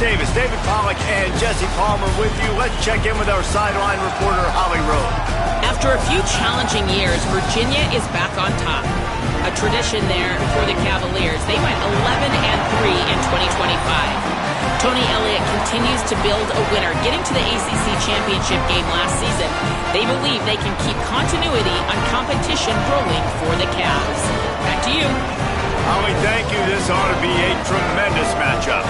Davis, David Pollack, and Jesse Palmer with you. Let's check in with our sideline reporter, Holly Rowe. After a few challenging years, Virginia is back on top. A tradition there for the Cavaliers. They went 11-3 in 2025. Tony Elliott continues to build a winner, getting to the ACC championship game last season. They believe they can keep continuity on competition rolling for the Cavs. Back to you. Holly, thank you. This ought to be a tremendous matchup.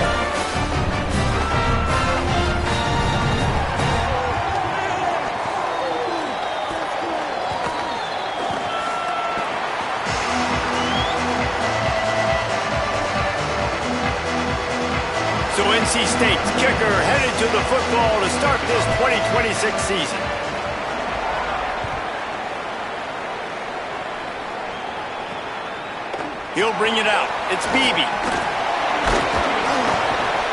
So NC State's kicker headed to the football to start this 2026 season. He'll bring it out. It's Beebe.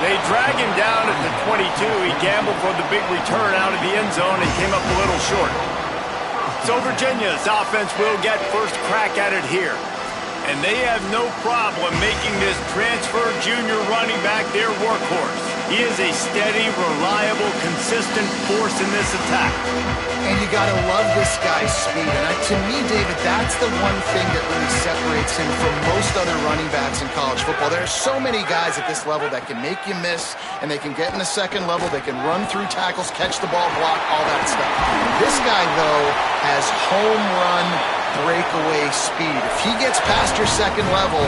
They drag him down at the 22. He gambled for the big return out of the end zone and came up a little short. So Virginia's offense will get first crack at it here. And they have no problem making this transfer junior running back their workhorse. He is a steady, reliable, consistent force in this attack. And you got to love this guy's speed. And to me, David, that's the one thing that really separates him from most other running backs in college football. There are so many guys at this level that can make you miss, and they can get in the second level. They can run through tackles, catch the ball, block, all that stuff. This guy, though, has home run breakaway speed. If he gets past your second level,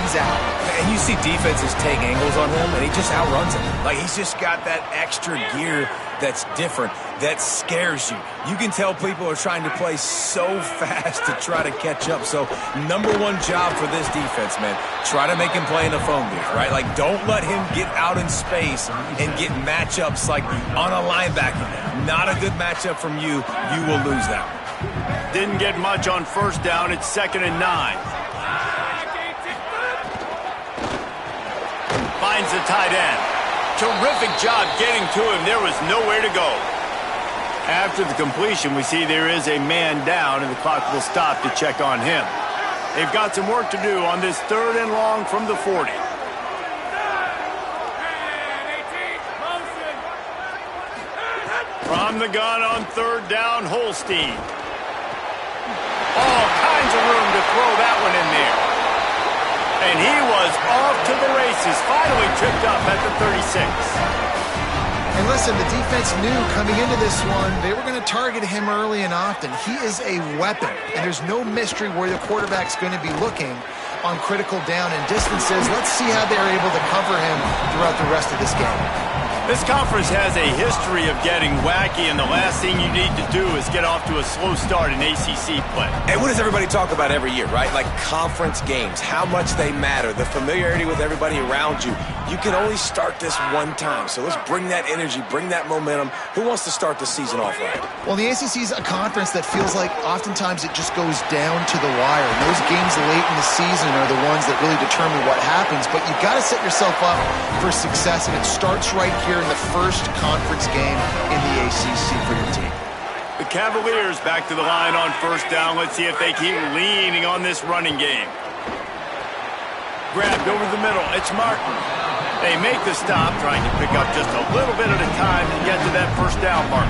he's out. And you see defenses take angles on him, and he just outruns them. Like, he's just got that extra gear that's different, that scares you. You can tell people are trying to play so fast to try to catch up. So, number one job for this defense, man, try to make him play in the phone booth, right? Like, don't let him get out in space and get matchups like on a linebacker. Not a good matchup from you. You will lose that one. Didn't get much on first down. It's 2nd and 9. Finds the tight end. Terrific job getting to him. There was nowhere to go. After the completion, we see there is a man down, and the clock will stop to check on him. They've got some work to do on this 3rd and long from the 40. From the gun on 3rd down, Holstein. All kinds of room to throw that one in there. And he was off to the races, finally tripped up at the 36. And listen, the defense knew coming into this one, they were going to target him early and often. He is a weapon, and there's no mystery where the quarterback's going to be looking on critical down and distances. Let's see how they're able to cover him throughout the rest of this game. This conference has a history of getting wacky, and the last thing you need to do is get off to a slow start in ACC play. And what does everybody talk about every year, right? Like conference games, how much they matter, the familiarity with everybody around you. You can only start this one time, so let's bring that energy, bring that momentum. Who wants to start the season off right? Well, the ACC is a conference that feels like oftentimes it just goes down to the wire. And those games late in the season are the ones that really determine what happens, but you've got to set yourself up for success, and it starts right here in the first conference game in the ACC for your team. The Cavaliers back to the line on 1st down. Let's see if they keep leaning on this running game. Grabbed over the middle. It's Martin. They make the stop, trying to pick up just a little bit at a time to get to that 1st down mark.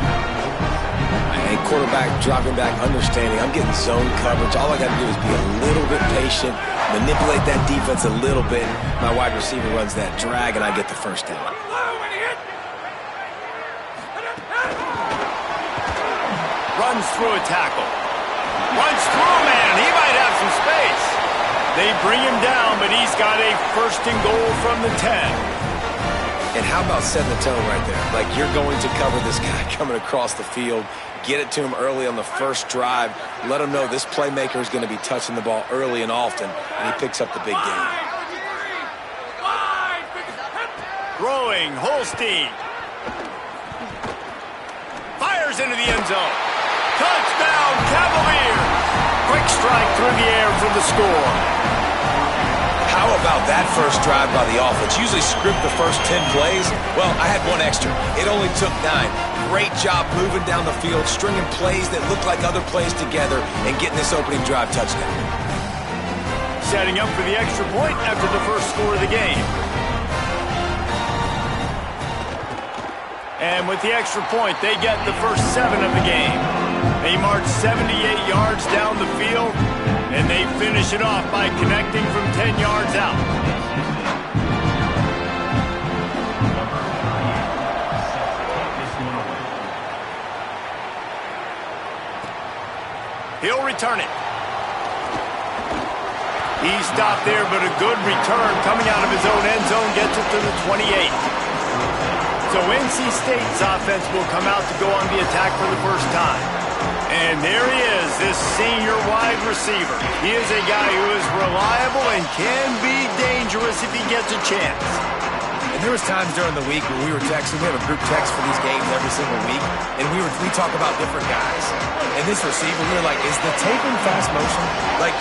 Hey, quarterback dropping back, understanding. I'm getting zone coverage. All I got to do is be a little bit patient, manipulate that defense a little bit. My wide receiver runs that drag, and I get the 1st down. Runs through a tackle. Runs through a man. He might have some space. They bring him down, but he's got a 1st and goal from the 10. And how about setting the tone right there? Like, you're going to cover this guy coming across the field. Get it to him early on the first drive. Let him know this playmaker is going to be touching the ball early and often, and he picks up the big game. Throwing, Holstein. Fires into the end zone. Touchdown, Cavaliers! Quick strike through the air for the score. How about that first drive by the offense? Usually script the first 10 plays. Well, I had one extra. It only took 9. Great job moving down the field, stringing plays that look like other plays together, and getting this opening drive touchdown. Setting up for the extra point after the first score of the game. And with the extra point, they get the first 7 of the game. They march 78 yards down the field, and they finish it off by connecting from 10 yards out. He'll return it. He stopped there, but a good return coming out of his own end zone gets it to the 28. So NC State's offense will come out to go on the attack for the first time. And there he is, this senior wide receiver. He is a guy who is reliable and can be dangerous if he gets a chance. And there was times during the week when we were texting. We have a group text for these games every single week, and we talk about different guys. And this receiver, we were like, is the tape in fast motion? Like,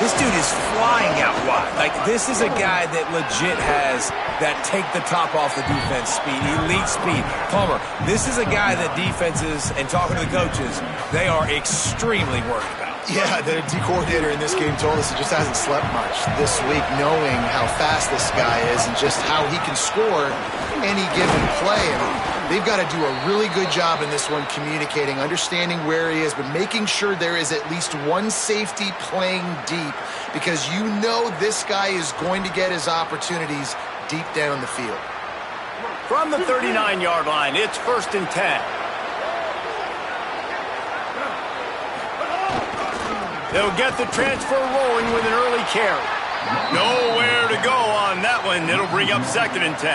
this dude is flying out wide. Like, this is a guy that legit has that take the top off the defense speed, elite speed. Palmer, this is a guy that defenses, and talking to the coaches, they are extremely worried about. Yeah, the D coordinator in this game told us he just hasn't slept much this week, knowing how fast this guy is and just how he can score any given play. And they've got to do a really good job in this one communicating, understanding where he is, but making sure there is at least one safety playing deep, because you know this guy is going to get his opportunities deep down the field. From the 39-yard line, it's 1st and 10. They'll get the transfer rolling with an early carry. Nowhere to go on that one. It'll bring up 2nd and 10.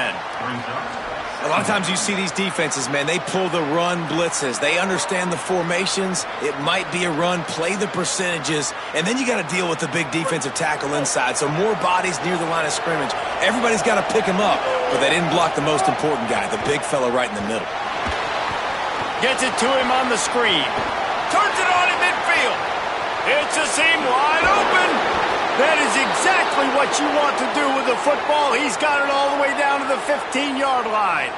A lot of times you see these defenses, man, they pull the run blitzes. They understand the formations. It might be a run, play the percentages, and then you got to deal with the big defensive tackle inside. So more bodies near the line of scrimmage. Everybody's got to pick him up, but they didn't block the most important guy, the big fella right in the middle. Gets it to him on the screen. Turns it on in midfield. It's a seam wide open. That is exactly what you want to do with the football. He's got it all the way down to the 15-yard line.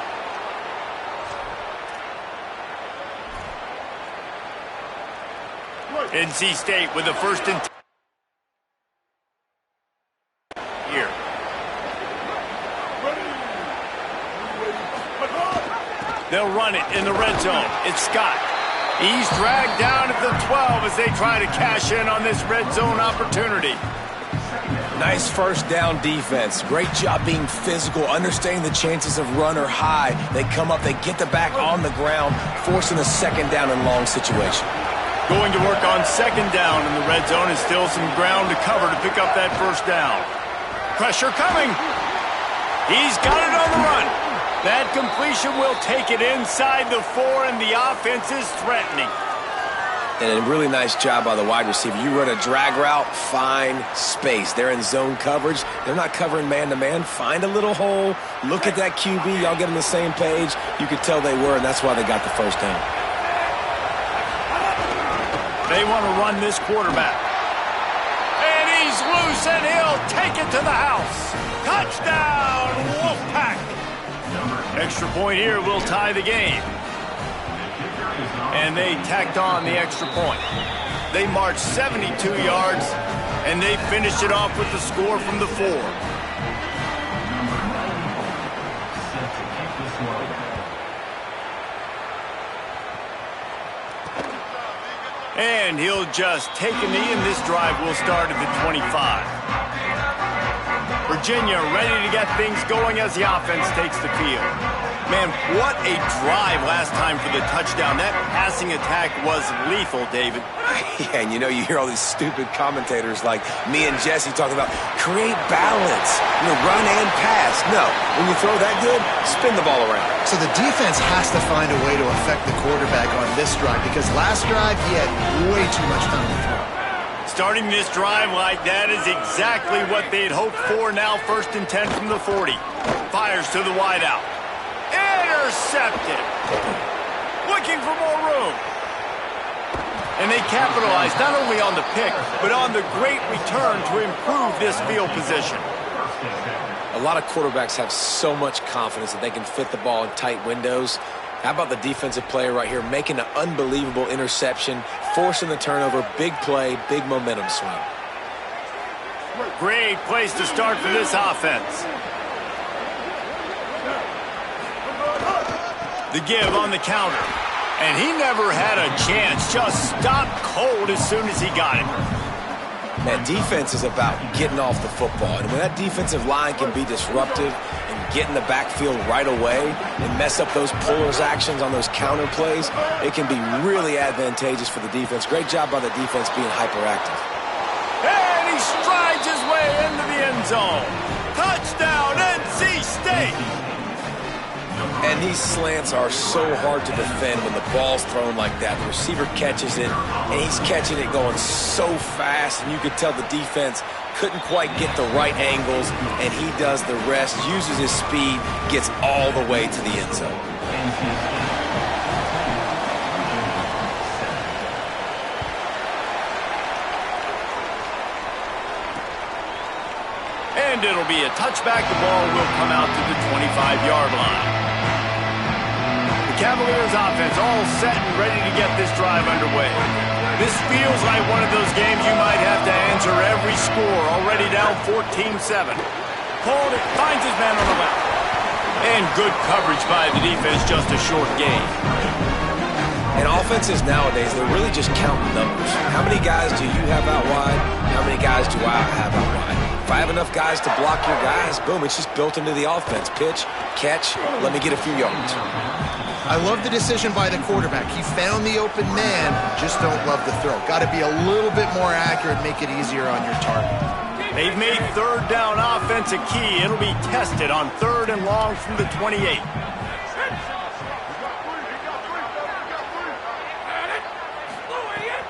NC State with the 1st and 10 here. They'll run it in the red zone. It's Scott. He's dragged down at the 12 as they try to cash in on this red zone opportunity. Nice first down defense. Great job being physical, understanding the chances of run are high. They come up, they get the back on the ground, forcing a 2nd down and long situation. Going to work on 2nd down in the red zone, and still some ground to cover to pick up that 1st down. Pressure coming. He's got it on the run. That completion will take it inside the 4, and the offense is threatening. And a really nice job by the wide receiver. You run a drag route, find space. They're in zone coverage. They're not covering man-to-man. Find a little hole. Look at that QB. Y'all get on the same page. You could tell they were, and that's why they got the 1st down. They want to run this quarterback. And he's loose, and he'll take it to the house. Touchdown, Wolfpack. Extra point here will tie the game. And they tacked on the extra point. They marched 72 yards, and they finished it off with the score from the 4. And he'll just take a knee, and this drive will start at the 25. Virginia ready to get things going as the offense takes the field. Man, what a drive last time for the touchdown. That passing attack was lethal, David. Yeah, and you know, you hear all these stupid commentators like me and Jesse talking about create balance, run and pass. No, when you throw that good, spin the ball around. So the defense has to find a way to affect the quarterback on this drive, because last drive he had way too much time to throw. Starting this drive like that is exactly what they'd hoped for. Now 1st and 10 from the 40. Fires to the wideout. Intercepted. Looking for more room. And they capitalized not only on the pick, but on the great return to improve this field position. A lot of quarterbacks have so much confidence that they can fit the ball in tight windows. How about the defensive player right here making an unbelievable interception, forcing the turnover, big play, big momentum swing. Great place to start for this offense. The give on the counter. And he never had a chance. Just stopped cold as soon as he got it. Man, defense is about getting off the football. And when that defensive line can be disruptive and get in the backfield right away and mess up those pullers actions on those counter plays, it can be really advantageous for the defense. Great job by the defense being hyperactive. And he strides his way into the end zone. Touchdown, NC State! And these slants are so hard to defend when the ball's thrown like that. The receiver catches it, and he's catching it going so fast, and you could tell the defense couldn't quite get the right angles, and he does the rest, uses his speed, gets all the way to the end zone. And it'll be a touchback. The ball will come out to the 25-yard line. Cavaliers offense all set and ready to get this drive underway. This feels like one of those games you might have to answer every score. Already down 14-7. Hold it, finds his man on the left. And good coverage by the defense, just a short gain. And offenses nowadays, they're really just counting numbers. How many guys do you have out wide? How many guys do I have out wide? If I have enough guys to block your guys, boom, it's just built into the offense. Pitch, catch, let me get a few yards. I love the decision by the quarterback. He found the open man, just don't love the throw. Got to be a little bit more accurate, make it easier on your target. They've made third down offense a key. It'll be tested on 3rd and long from the 28.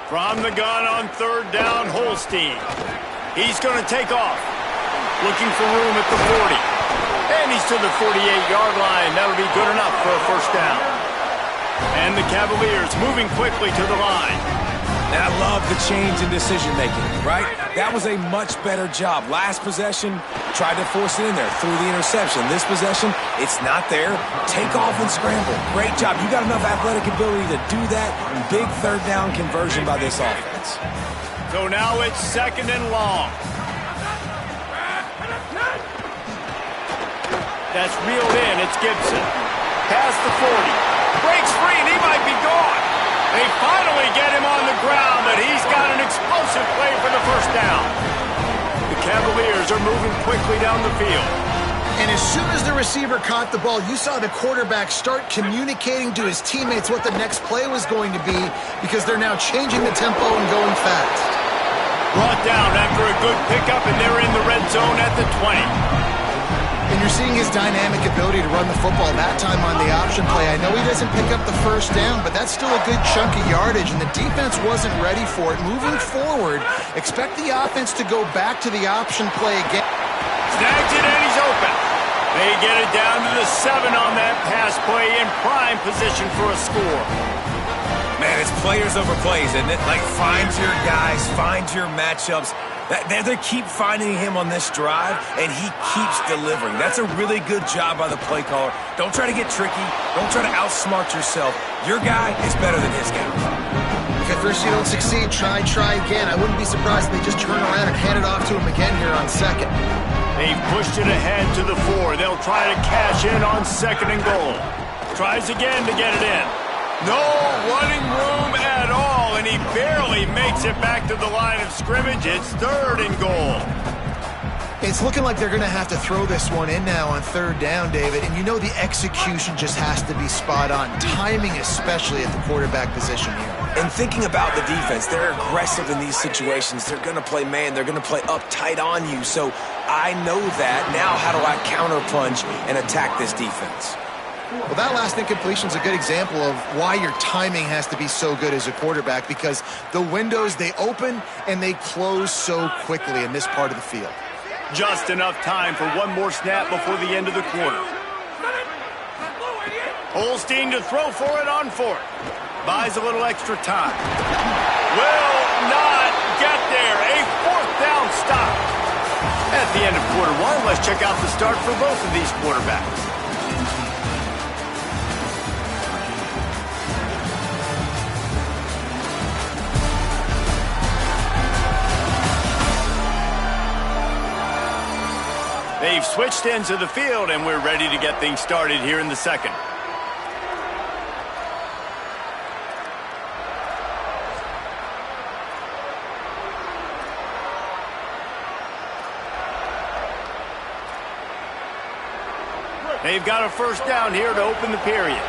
From the gun on 3rd down, Holstein. He's going to take off. Looking for room at the 40. And he's to the 48-yard line. That'll be good enough for a first down. And the Cavaliers moving quickly to the line. And I love the change in decision-making, right? That was a much better job. Last possession, tried to force it in there, threw the interception. This possession, it's not there. Take off and scramble. Great job. You got enough athletic ability to do that. Big 3rd down conversion by this offense. So now it's 2nd and long. That's reeled in. It's Gibson. Past the 40. Breaks free, and he might be gone. They finally get him on the ground, but he's got an explosive play for the first down. The Cavaliers are moving quickly down the field. And as soon as the receiver caught the ball, you saw the quarterback start communicating to his teammates what the next play was going to be because they're now changing the tempo and going fast. Brought down after a good pickup, and they're in the red zone at the 20. And you're seeing his dynamic ability to run the football that time on the option play. I know he doesn't pick up the first down, but that's still a good chunk of yardage, and the defense wasn't ready for it. Moving forward, expect the offense to go back to the option play again. Snags it, and he's open. They get it down to the 7 on that pass play in prime position for a score. Man, it's players over plays, isn't it? Like, find your guys, find your matchups. They keep finding him on this drive, and he keeps delivering. That's a really good job by the play caller. Don't try to get tricky. Don't try to outsmart yourself. Your guy is better than his guy. If at first you don't succeed, try again. I wouldn't be surprised if they just turn around and hand it off to him again here on 2nd. They've pushed it ahead to the 4. They'll try to cash in on 2nd and goal. Tries again to get it in. No running room at all, and he barely makes it back to the line of scrimmage. It's 3rd and goal. It's looking like they're going to have to throw this one in now on 3rd down, David. And you know the execution just has to be spot on. Timing especially at the quarterback position here. And thinking about the defense, they're aggressive in these situations. They're going to play man. They're going to play up tight on you. So I know that. Now how do I counterpunch and attack this defense? Well, that last incompletion is a good example of why your timing has to be so good as a quarterback, because the windows, they open and they close so quickly in this part of the field. Just enough time for one more snap before the end of the quarter. Holstein to throw for it on 4th. Buys a little extra time. Will not get there. A 4th down stop. At the end of quarter 1, let's check out the start for both of these quarterbacks. They've switched ends of the field, and we're ready to get things started here in the 2nd. They've got a first down here to open the period.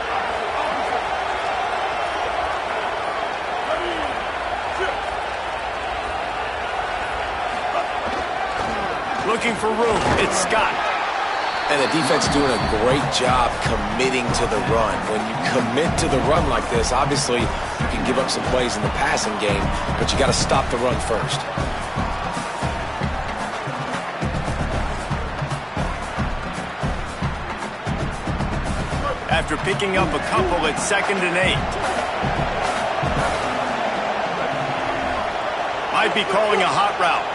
Looking for room. It's Scott. And the defense doing a great job committing to the run. When you commit to the run like this, obviously you can give up some plays in the passing game, but you got to stop the run first. After picking up a couple, it's 2nd and 8. Might be calling a hot route.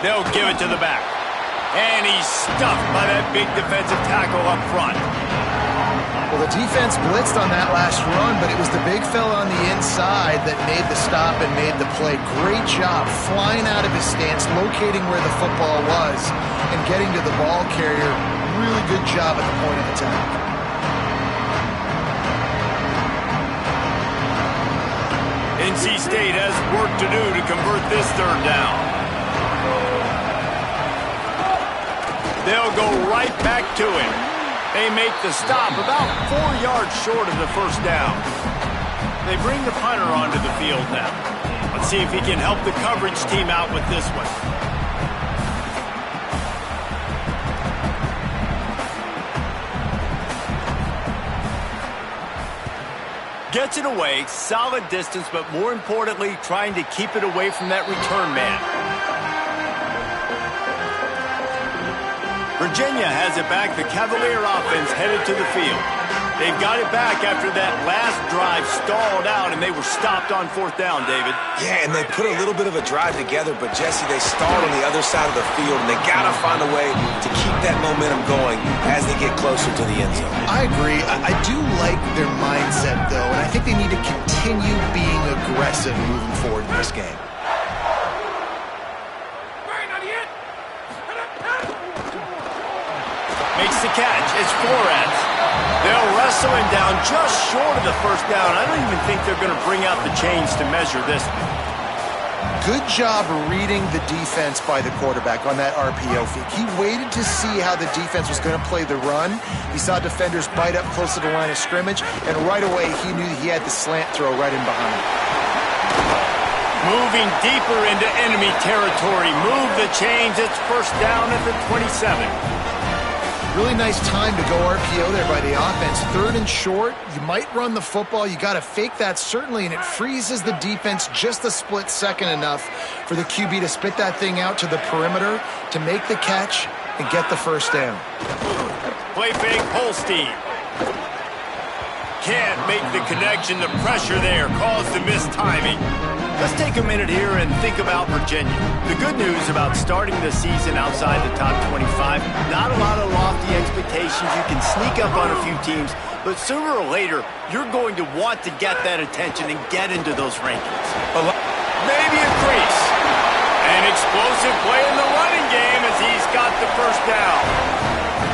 They'll give it to the back. And he's stuffed by that big defensive tackle up front. Well, the defense blitzed on that last run, but it was the big fella on the inside that made the stop and made the play. Great job flying out of his stance, locating where the football was, and getting to the ball carrier. Really good job at the point of attack. NC State has work to do to convert this 3rd down. They'll go right back to him. They make the stop about 4 yards short of the first down. They bring the punter onto the field now. Let's see if he can help the coverage team out with this one. Gets it away, solid distance, but more importantly, trying to keep it away from that return man. Virginia has it back. The Cavalier offense headed to the field. They've got it back after that last drive stalled out, and they were stopped on 4th down, David. Yeah, and they put a little bit of a drive together, but, Jesse, they stalled on the other side of the field, and they got to find a way to keep that momentum going as they get closer to the end zone. I agree. I do like their mindset, though, and I think they need to continue being aggressive moving forward in this game. Makes the catch. It's Flores. They'll wrestle him down just short of the first down. I don't even think they're going to bring out the chains to measure this one. Good job reading the defense by the quarterback on that RPO feed. He waited to see how the defense was going to play the run. He saw defenders bite up close to the line of scrimmage, and right away he knew he had the slant throw right in behind. Moving deeper into enemy territory. Move the chains. It's first down at the 27. Really nice time to go RPO there by the offense. 3rd and short. You might run the football. You got to fake that, certainly, and it freezes the defense just a split second enough for the QB to spit that thing out to the perimeter to make the catch and get the first down. Play fake, Holstein. Can't make the connection. The pressure there caused the missed timing. Let's take a minute here and think about Virginia. The good news about starting the season outside the top 25, not a lot of lofty expectations. You can sneak up on a few teams, but sooner or later, you're going to want to get that attention and get into those rankings. Maybe a crease. An explosive play in the running game as he's got the first down.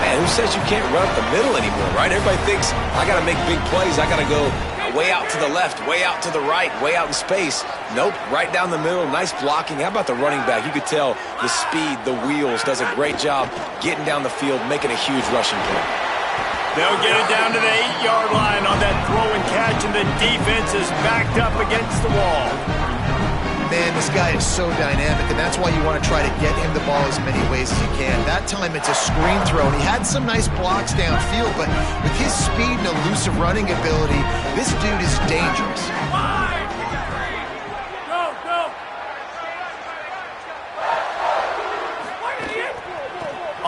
Man, who says you can't run up the middle anymore, right? Everybody thinks, I got to make big plays. I got to go way out to the left, way out to the right, way out in space. Nope, right down the middle, nice blocking. How about the running back? You could tell the speed, the wheels, does a great job getting down the field, making a huge rushing play. They'll get it down to the 8-yard line on that throw and catch, and the defense is backed up against the wall. Man, this guy is so dynamic, and that's why you want to try to get him the ball as many ways as you can. That time it's a screen throw, and he had some nice blocks downfield, but with his speed and elusive running ability, this dude is dangerous.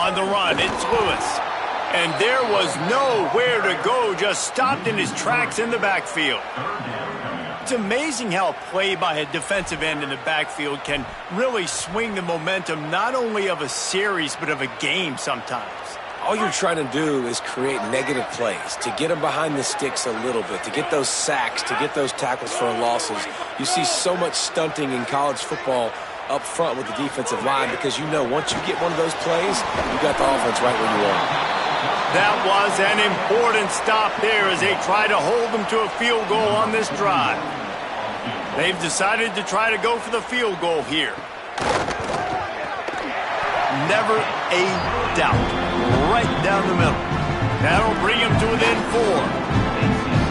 On the run, it's Lewis. And there was nowhere to go, just stopped in his tracks in the backfield. It's amazing how a play by a defensive end in the backfield can really swing the momentum not only of a series but of a game sometimes. All you're trying to do is create negative plays, to get them behind the sticks a little bit, to get those sacks, to get those tackles for losses. You see so much stunting in college football up front with the defensive line because you know once you get one of those plays, you got the offense right where you want. That was an important stop there as they try to hold them to a field goal on this drive. They've decided to try to go for the field goal here. Never a doubt. right down the middle. That'll bring him to within 4.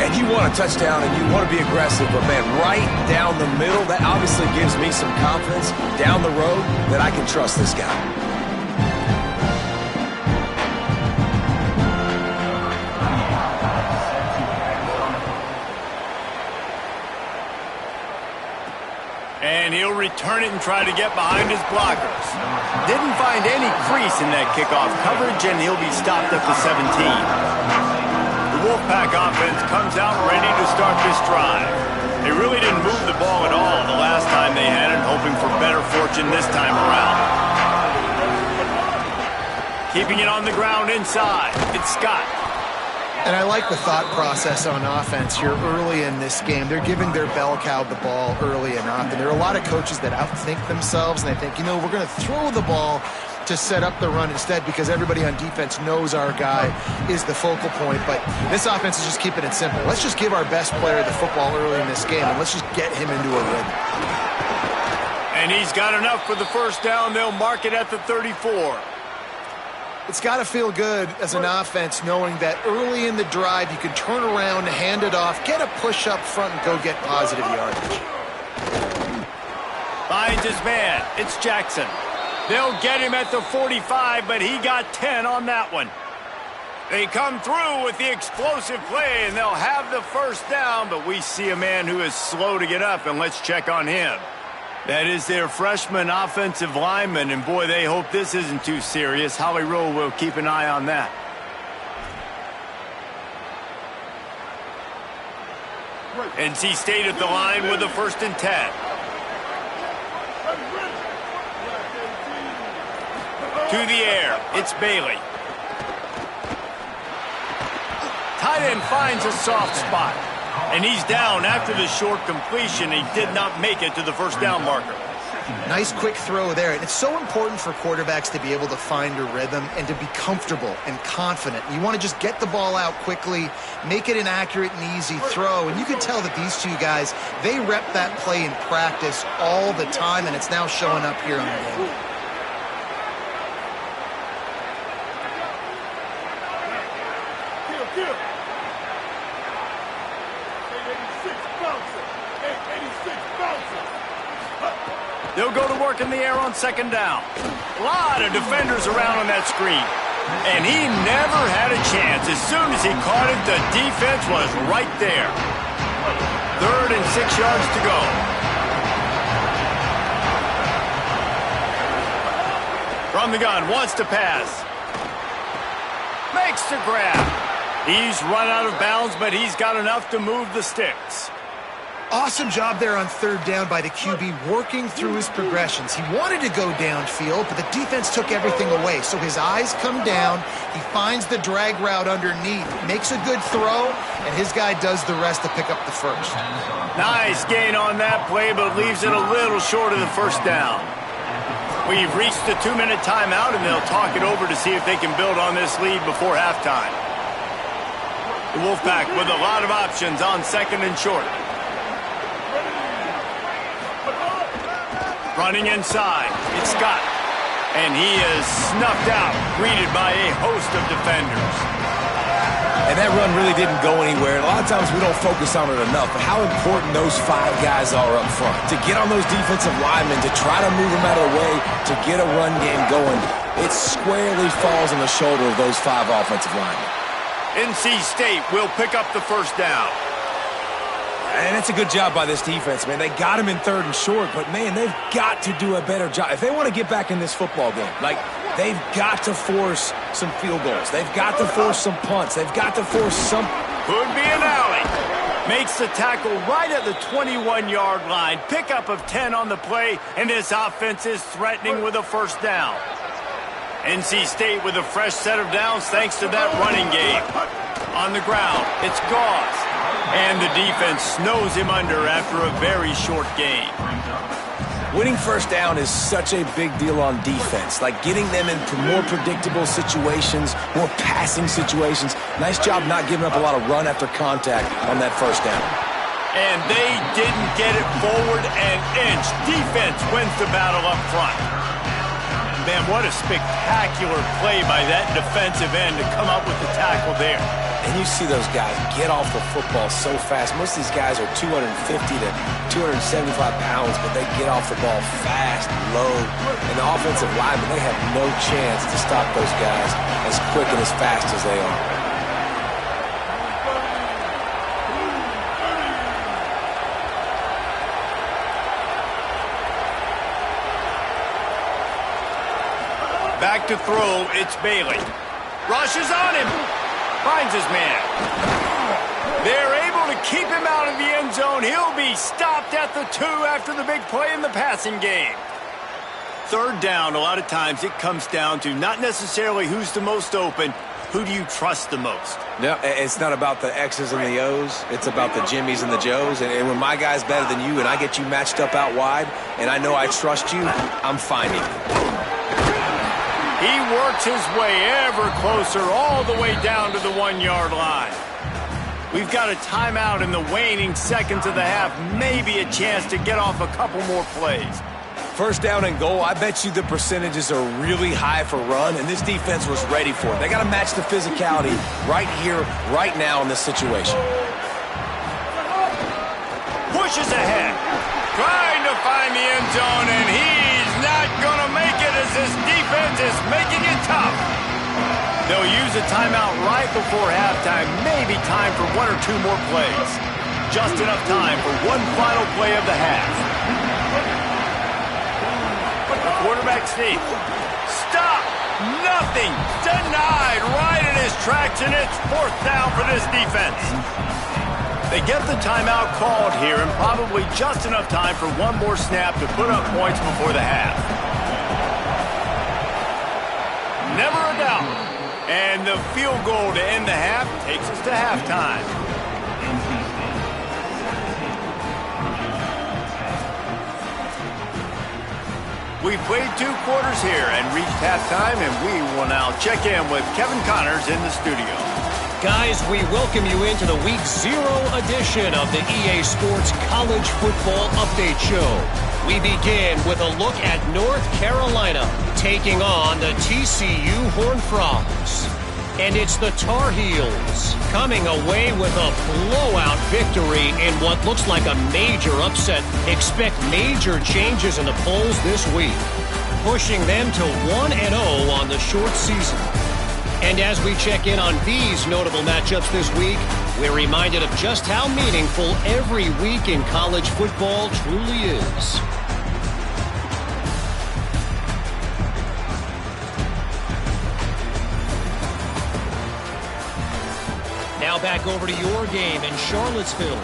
And you want a touchdown and you want to be aggressive, but, man, right down the middle, that obviously gives me some confidence down the road that I can trust this guy. And he'll return it and try to get behind his blockers. Didn't find any crease in that kickoff coverage, and he'll be stopped at the 17. The Wolfpack offense comes out ready to start this drive. They really didn't move the ball at all the last time they had it, hoping for better fortune this time around. Keeping it on the ground inside, it's Scott. And I like the thought process on offense here early in this game. They're giving their bell cow the ball early enough. And there are a lot of coaches that outthink themselves, and they think, we're going to throw the ball to set up the run instead because everybody on defense knows our guy is the focal point. But this offense is just keeping it simple. Let's just give our best player the football early in this game, and let's just get him into a rhythm. And he's got enough for the first down. They'll mark it at the 34. It's got to feel good as an offense knowing that early in the drive you can turn around, hand it off, get a push up front, and go get positive yardage. Finds his man. It's Jackson. They'll get him at the 45, but he got 10 on that one. They come through with the explosive play, and they'll have the first down, but we see a man who is slow to get up, and let's check on him. That is their freshman offensive lineman, and boy, they hope this isn't too serious. Holly Rowe will keep an eye on that. NC State at the line with a 1st and 10. To the air, it's Bailey. Tight end finds a soft spot. And he's down after the short completion. He did not make it to the first down marker. Nice quick throw there. And it's so important for quarterbacks to be able to find a rhythm and to be comfortable and confident. You want to just get the ball out quickly, make it an accurate and easy throw. And you can tell that these two guys, they rep that play in practice all the time, and it's now showing up here on the game. They'll go to work in the air on 2nd down. A lot of defenders around on that screen. And he never had a chance. As soon as he caught it, the defense was right there. 3rd and 6 yards to go. From the gun, wants to pass. Makes the grab. He's run out of bounds, but he's got enough to move the sticks. Awesome job there on 3rd down by the QB, working through his progressions. He wanted to go downfield, but the defense took everything away. So his eyes come down. He finds the drag route underneath, makes a good throw, and his guy does the rest to pick up the first. Nice gain on that play, but leaves it a little short of the first down. We've reached the 2-minute timeout, and they'll talk it over to see if they can build on this lead before halftime. The Wolfpack with a lot of options on 2nd and short. Running inside, it's Scott. And he is snuffed out, greeted by a host of defenders. And that run really didn't go anywhere. A lot of times we don't focus on it enough, but how important those 5 guys are up front. To get on those defensive linemen, to try to move them out of the way, to get a run game going, it squarely falls on the shoulder of those 5 offensive linemen. NC State will pick up the first down. And it's a good job by this defense, man. They got him in 3rd and short, but, man, they've got to do a better job. If they want to get back in this football game, they've got to force some field goals. They've got to force some punts. They've got to force some... Could be an alley. Makes the tackle right at the 21-yard line. Pickup of 10 on the play, and this offense is threatening with a first down. NC State with a fresh set of downs thanks to that running game. On the ground, it's Gauze. And the defense snows him under after a very short gain. Winning first down is such a big deal on defense. Like getting them into more predictable situations, more passing situations. Nice job not giving up a lot of run after contact on that first down. And they didn't get it forward an inch. Defense wins the battle up front. Man, what a spectacular play by that defensive end to come up with the tackle there. And you see those guys get off the football so fast. Most of these guys are 250 to 275 pounds, but they get off the ball fast, low. And the offensive linemen, they have no chance to stop those guys as quick and as fast as they are. Back to throw, it's Bailey. Rushes on him. Finds his man. They're able to keep him out of the end zone. He'll be stopped at the 2 after the big play in the passing game. Third down, a lot of times it comes down to not necessarily who's the most open, who do you trust the most? No, it's not about the X's and the O's. It's about the Jimmies and the Joes. And when my guy's better than you and I get you matched up out wide and I know I trust you, I'm finding you. He works his way ever closer all the way down to the 1-yard line. We've got a timeout in the waning seconds of the half, maybe a chance to get off a couple more plays. First down and goal, I bet you the percentages are really high for run, and this defense was ready for it. They got to match the physicality right here, right now in this situation. Pushes ahead, trying to find the end zone, and he's not going to make it as this defense is making it tough. They'll use a timeout right before halftime, maybe time for 1 or 2 more plays. Just enough time for one final play of the half. The quarterback sneak. Stop! Nothing! Denied right in his tracks, and it's 4th down for this defense. They get the timeout called here, and probably just enough time for one more snap to put up points before the half. Never a doubt. And the field goal to end the half takes us to halftime. We've played 2 quarters here and reached halftime, and we will now check in with Kevin Connors in the studio. Guys, we welcome you into the Week 0 edition of the EA Sports College Football Update Show. We begin with a look at North Carolina taking on the TCU Horned Frogs. And it's the Tar Heels coming away with a blowout victory in what looks like a major upset. Expect major changes in the polls this week, pushing them to 1-0 on the short season. And as we check in on these notable matchups this week, we're reminded of just how meaningful every week in college football truly is. Now back over to your game in Charlottesville.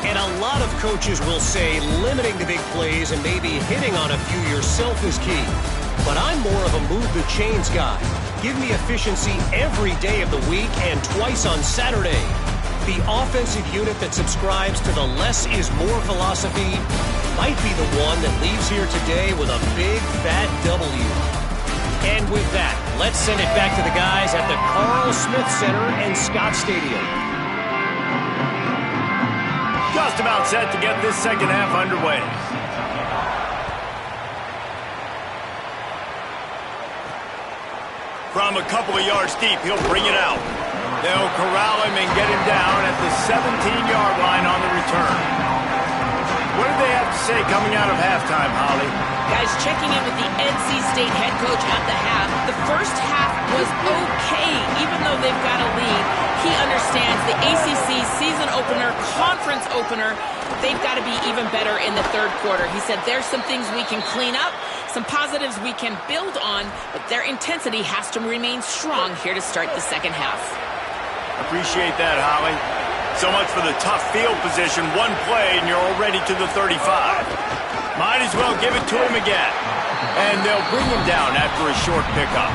And a lot of coaches will say limiting the big plays and maybe hitting on a few yourself is key. But I'm more of a move the chains guy. Give me efficiency every day of the week and twice on Saturday. The offensive unit that subscribes to the less is more philosophy might be the one that leaves here today with a big fat W. And with that, let's send it back to the guys at the Carl Smith Center and Scott Stadium. Just about set to get this second half underway. From a couple of yards deep, he'll bring it out. They'll corral him and get him down at the 17-yard line on the return. What did they have to say coming out of halftime, Holly? Guys, checking in with the NC State head coach at the half. The first half was okay, even though they've got a lead. He understands the ACC season opener, conference opener, they've got to be even better in the third quarter. He said there's some things we can clean up, some positives we can build on, but their intensity has to remain strong here to start the second half. Appreciate that, Holly. So much for the tough field position. One play, and you're already to the 35. Might as well give it to him again. And they'll bring him down after a short pickup.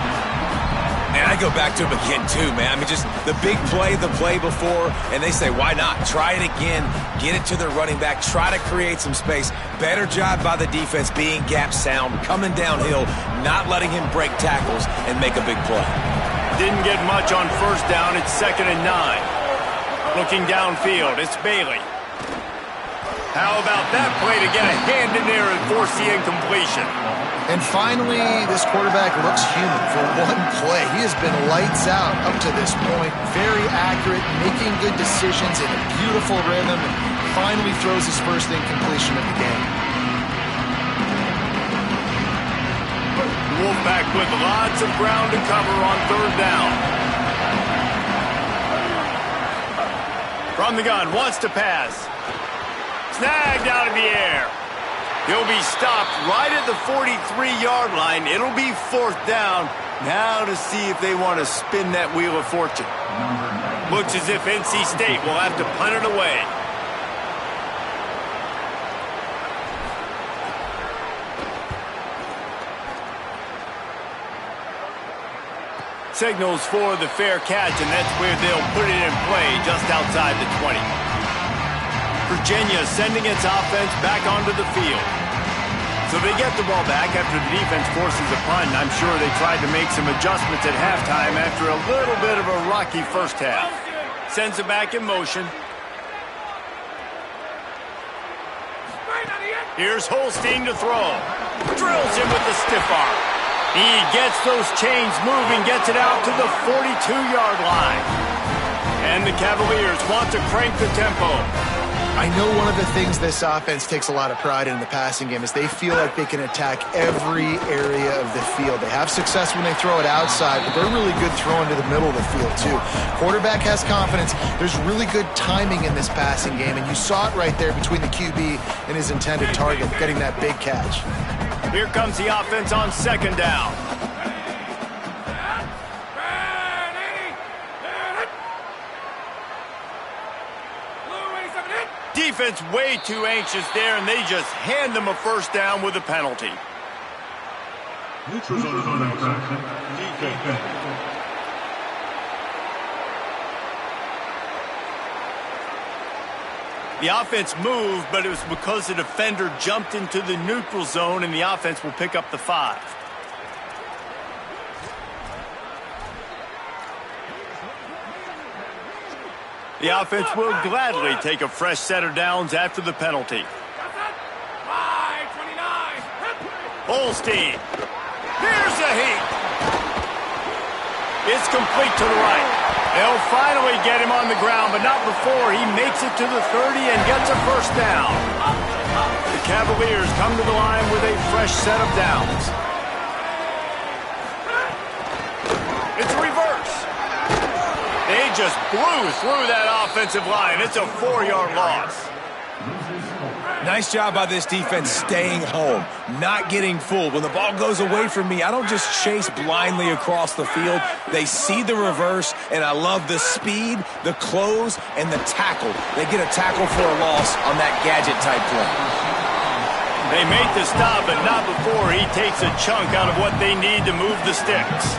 And I go back to him again, too, man. I mean, just the big play, the play before, and they say, why not? Try it again, get it to their running back, try to create some space. Better job by the defense being gap sound, coming downhill, not letting him break tackles and make a big play. Didn't get much on first down. It's 2nd and 9. Looking downfield, it's Bailey. How about that play to get a hand in there and force the incompletion? And finally, this quarterback looks human for one play. He has been lights out up to this point. Very accurate, making good decisions in a beautiful rhythm, and finally throws his first incompletion of the game. Wolfpack with lots of ground to cover on third down. From the gun, wants to pass. Snagged out of the air. He'll be stopped right at the 43-yard line. It'll be fourth down. Now to see if they want to spin that wheel of fortune. Looks as if NC State will have to punt it away. Signals for the fair catch, and that's where they'll put it in play just outside the 20. Virginia sending its offense back onto the field. So they get the ball back after the defense forces a punt. I'm sure they tried to make some adjustments at halftime after a little bit of a rocky first half. Sends it back in motion. Here's Holstein to throw. Drills him with the stiff arm. He gets those chains moving, gets it out to the 42-yard line. And the Cavaliers want to crank the tempo. I know one of the things this offense takes a lot of pride in the passing game is they feel like they can attack every area of the field. They have success when they throw it outside, but they're really good throwing to the middle of the field too. Quarterback has confidence. There's really good timing in this passing game, and you saw it right there between the QB and his intended target, getting that big catch. Here comes the offense on second down. Defense way too anxious there, and they just hand them a first down with a penalty. The offense moved, but it was because the defender jumped into the neutral zone, and the offense will pick up the 5. The offense will gladly take a fresh set of downs after the penalty. Holstein. Here's a heat. It's complete to the right. They'll finally get him on the ground, but not before he makes it to the 30 and gets a first down. The Cavaliers come to the line with a fresh set of downs. It's a reverse. They just blew through that offensive line. It's a 4-yard loss. Nice job by this defense staying home, not getting fooled. When the ball goes away from me, I don't just chase blindly across the field. They see the reverse, and I love the speed, the close, and the tackle. They get a tackle for a loss on that gadget-type play. They make the stop, but not before he takes a chunk out of what they need to move the sticks.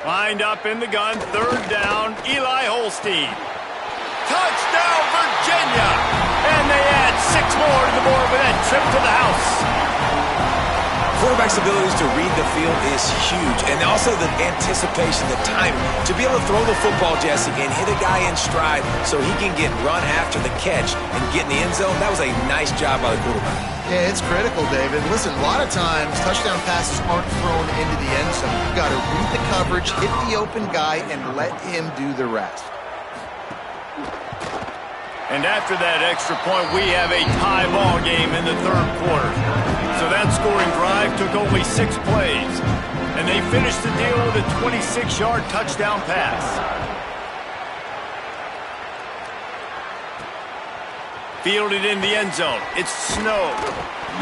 Lined up in the gun, third down, Eli Holstein. Touchdown, Virginia! And they add 6 more to the board with that trip to the house. Quarterback's abilities to read the field is huge, and also the anticipation, the timing. To be able to throw the football, Jesse, and hit a guy in stride so he can get run after the catch and get in the end zone, that was a nice job by the quarterback. Yeah, it's critical, David. Listen, a lot of times touchdown passes aren't thrown into the end zone. You've got to read the coverage, hit the open guy, and let him do the rest. And after that extra point, we have a tie ball game in the third quarter. So that scoring drive took only 6 plays. And they finished the deal with a 26-yard touchdown pass. Fielded in the end zone. It's Snow.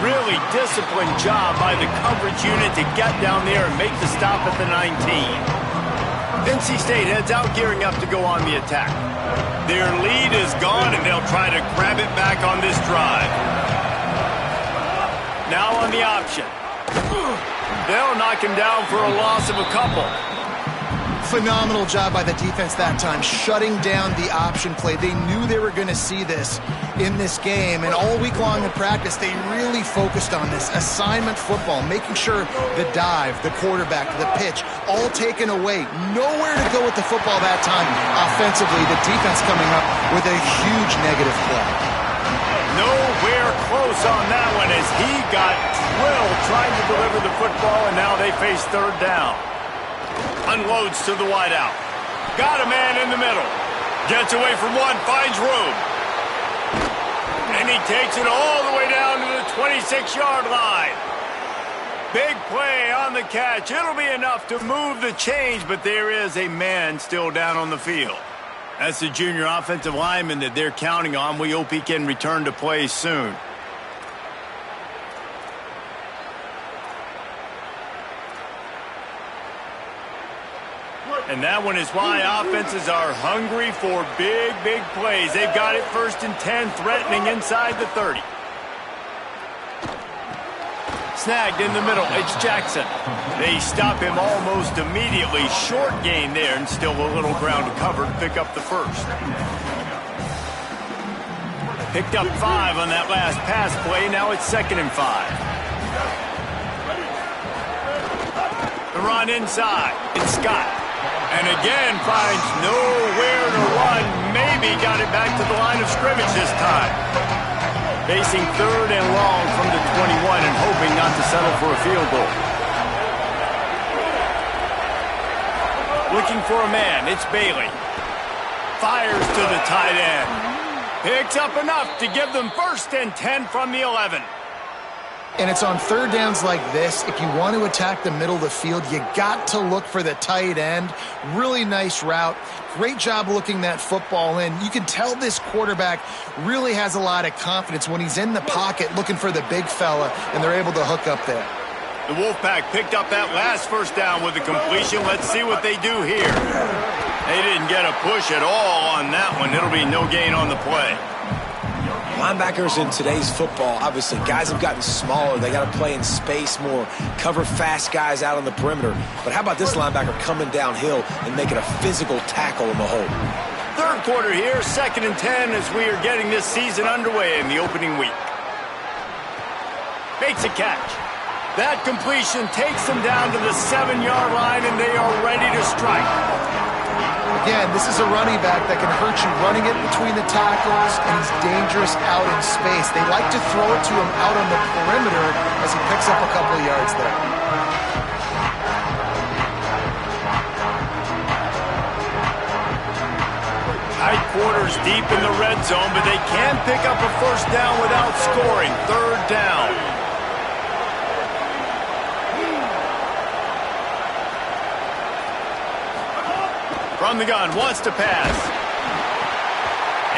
Really disciplined job by the coverage unit to get down there and make the stop at the 19. NC State heads out gearing up to go on the attack. Their lead is gone, and they'll try to grab it back on this drive. Now on the option. They'll knock him down for a loss of a couple. Phenomenal job by the defense that time, shutting down the option play. They knew they were going to see this in this game, and all week long in practice, they really focused on this assignment football, making sure the dive, the quarterback, the pitch, all taken away. Nowhere to go with the football that time. Offensively, the defense coming up with a huge negative play. Nowhere close on that one as he got drilled trying to deliver the football, and now they face third down. Unloads to the wideout. Got a man in the middle. Gets away from one, finds room. And he takes it all the way down to the 26-yard line. Big play on the catch. It'll be enough to move the chains, but there is a man still down on the field. That's the junior offensive lineman that they're counting on. We hope he can return to play soon. And that one is why offenses are hungry for big, big plays. They've got it 1st and 10, threatening inside the 30. Snagged in the middle. It's Jackson. They stop him almost immediately. Short gain there, and still a little ground to cover to pick up the first. Picked up 5 on that last pass play. Now it's 2nd and 5. The run inside. It's Scott. And again finds nowhere to run. Maybe got it back to the line of scrimmage this time. Facing 3rd and long from the 21 and hoping not to settle for a field goal. Looking for a man. It's Bailey. Fires to the tight end. Picks up enough to give them 1st and 10 from the 11. And it's on third downs like this. If you want to attack the middle of the field, you got to look for the tight end. Really nice route. Great job looking that football in. You can tell this quarterback really has a lot of confidence when he's in the pocket looking for the big fella, and they're able to hook up there. The Wolfpack picked up that last first down with a completion. Let's see what they do here. They didn't get a push at all on that one. It'll be no gain on the play. Linebackers in today's football, obviously, guys have gotten smaller. They got to play in space more, cover fast guys out on the perimeter. But how about this linebacker coming downhill and making a physical tackle in the hole? Third quarter here, 2nd and 10 as we are getting this season underway in the opening week. Makes a catch. That completion takes them down to the 7-yard line, and they are ready to strike. Again, this is a running back that can hurt you running it between the tackles, and he's dangerous out in space. They like to throw it to him out on the perimeter as he picks up a couple of yards there. Tight quarters deep in the red zone, but they can pick up a first down without scoring. 3rd down. From the gun, wants to pass.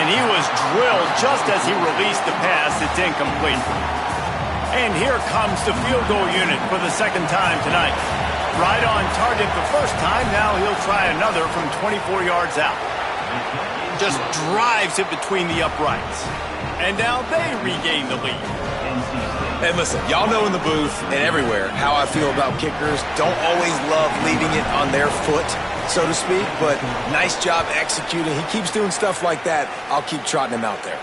And he was drilled just as he released the pass. It's incomplete. And here comes the field goal unit for the 2nd time tonight. Right on target the first time. Now he'll try another from 24 yards out. Just drives it between the uprights. And now they regain the lead. And listen, y'all know in the booth and everywhere how I feel about kickers. Don't always love leaving it on their foot, so to speak, but nice job executing. He keeps doing stuff like that. I'll keep trotting him out there.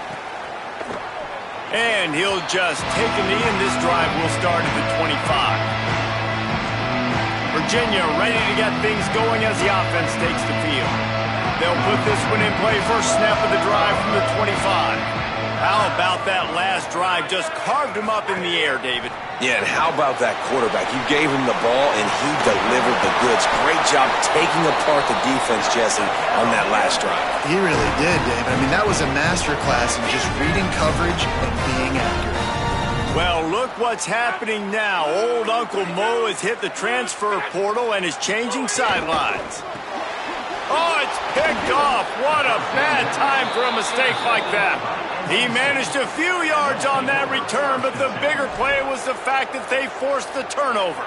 And he'll just take a knee, and this drive will start at the 25. Virginia ready to get things going as the offense takes the field. They'll put this one in play. First snap of the drive from the 25. How about that last drive? Just carved him up in the air, David. Yeah, and how about that quarterback? You gave him the ball, and he delivered the goods. Great job taking apart the defense, Jesse, on that last drive. He really did, David. I mean, that was a masterclass in just reading coverage and being accurate. Well, look what's happening now. Old Uncle Mo has hit the transfer portal and is changing sidelines. Oh, it's picked off. What a bad time for a mistake like that. He managed a few yards on that return, but the bigger play was the fact that they forced the turnover.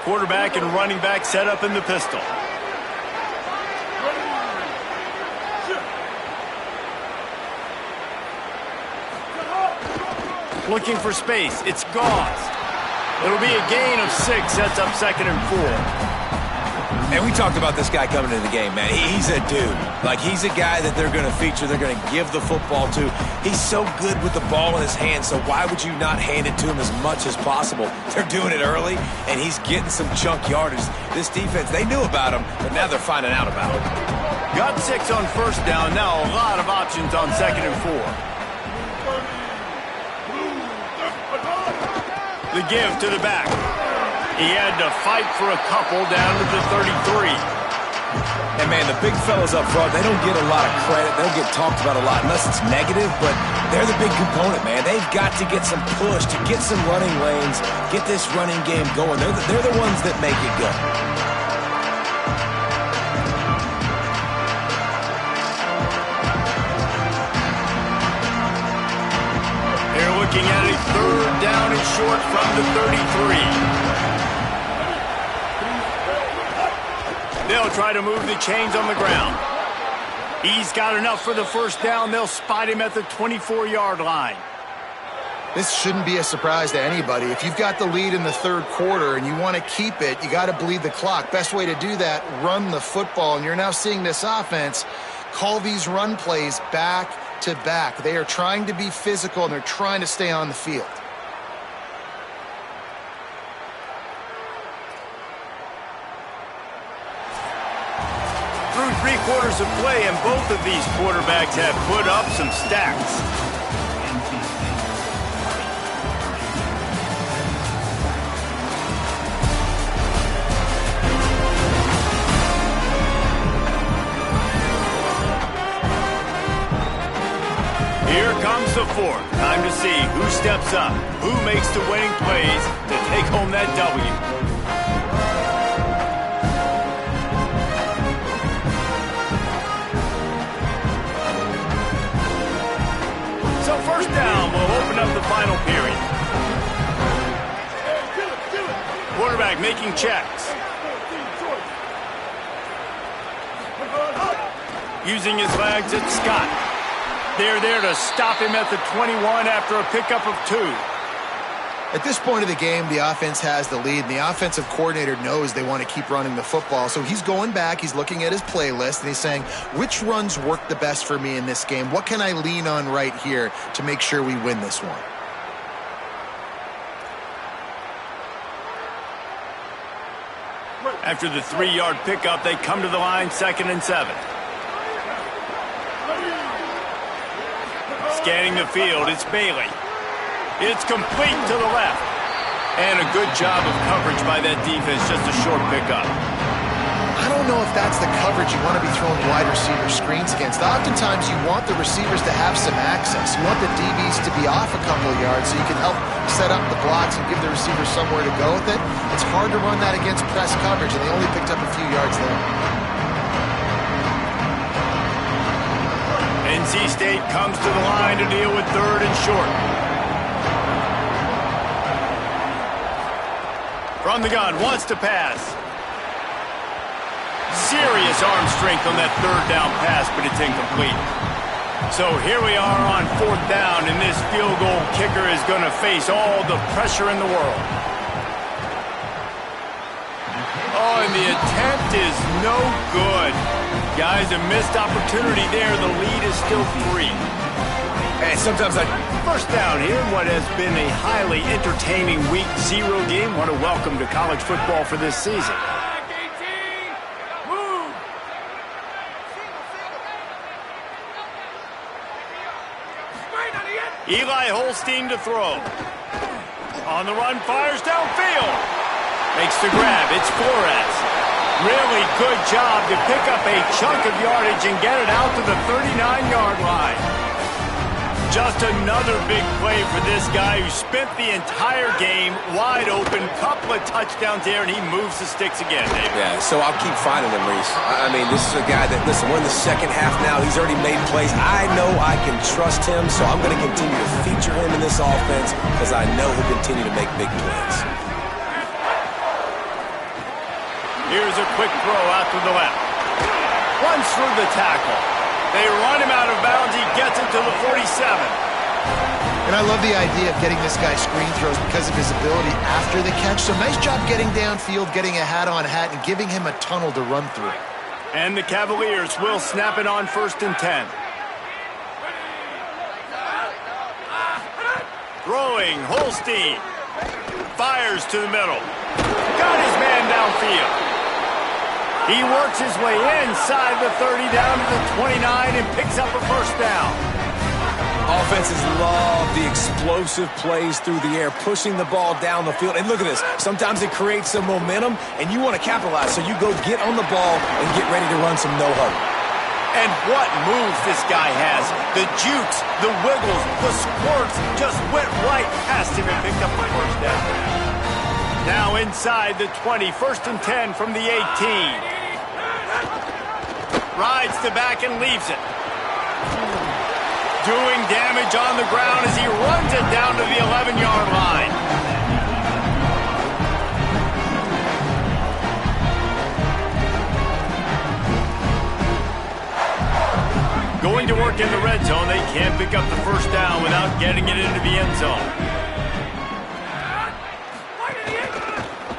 Quarterback and running back set up in the pistol. Looking for space. It's Gauze. It'll be a gain of 6. Sets up 2nd and 4. And we talked about this guy coming into the game, man. He's a dude. Like, he's a guy that they're going to feature, they're going to give the football to. He's so good with the ball in his hands, so why would you not hand it to him as much as possible? They're doing it early, and he's getting some chunk yardage. This defense, they knew about him, but now they're finding out about him. Got 6 on first down. Now a lot of options on 2nd and 4. The give to the back. He had to fight for a couple down to the 33. And, man, the big fellas up front, they don't get a lot of credit. They don't get talked about a lot unless it's negative, but they're the big component, man. They've got to get some push, to get some running lanes, get this running game going. They're the ones that make it go. They're looking at a 3rd down and short from the 33. They'll try to move the chains on the ground. He's got enough for the first down. They'll spot him at the 24-yard line. This shouldn't be a surprise to anybody. If you've got the lead in the 3rd quarter and you want to keep it, you got to bleed the clock. Best way to do that, run the football. And you're now seeing this offense call these run plays back to back. They are trying to be physical, and they're trying to stay on the field. Through 3 quarters of play, and both of these quarterbacks have put up some stacks. Here comes the 4th. Time to see who steps up, who makes the winning plays to take home that W. So first down will open up the final period. Quarterback making checks. Using his legs, it's Scott. They're there to stop him at the 21 after a pickup of 2. At this point of the game, the offense has the lead, and the offensive coordinator knows they want to keep running the football. So he's going back, he's looking at his playlist, and he's saying, which runs work the best for me in this game? What can I lean on right here to make sure we win this one? After the 3-yard pickup, they come to the line, 2nd and 7. Scanning the field, it's Bailey. It's complete to the left. And a good job of coverage by that defense, just a short pickup. I don't know if that's the coverage you want to be throwing wide receiver screens against. Oftentimes, you want the receivers to have some access. You want the DBs to be off a couple of yards so you can help set up the blocks and give the receivers somewhere to go with it. It's hard to run that against press coverage, and they only picked up a few yards there. NC State comes to the line to deal with 3rd and short. From the gun, wants to pass. Serious arm strength on that 3rd down pass, but it's incomplete. So here we are on 4th down, and this field goal kicker is going to face all the pressure in the world. Oh, and the attempt is no good. Guys, a missed opportunity there. The lead is still 3. And sometimes First down here, what has been a highly entertaining Week 0 game. What a welcome to college football for this season. Eli Holstein to throw. On the run, fires downfield. Makes the grab. It's Flores. Really good job to pick up a chunk of yardage and get it out to the 39-yard line. Just another big play for this guy who spent the entire game wide open. Couple of touchdowns there, and he moves the sticks again, David. Yeah, so I'll keep finding him, Reese. I mean, this is a guy that, listen, we're in the second half now. He's already made plays. I know I can trust him, so I'm going to continue to feature him in this offense because I know he'll continue to make big plays. Here's a quick throw out to the left. Runs through the tackle. They run him out of bounds. He gets it to the 47. And I love the idea of getting this guy screen throws because of his ability after the catch. So nice job getting downfield, getting a hat-on-hat, and giving him a tunnel to run through. And the Cavaliers will snap it on 1st and 10. Throwing, Holstein. Fires to the middle. Got his man downfield. He works his way inside the 30 down to the 29 and picks up a first down. Offenses love the explosive plays through the air, pushing the ball down the field. And look at this. Sometimes it creates some momentum, and you want to capitalize. So you go get on the ball and get ready to run some no-huddle. And what moves this guy has. The jukes, the wiggles, the squirts just went right past him and picked up the first down. Now inside the 20, 1st and 10 from the 18. Rides the back and leaves it. Doing damage on the ground as he runs it down to the 11-yard line. Going to work in the red zone. They can't pick up the first down without getting it into the end zone.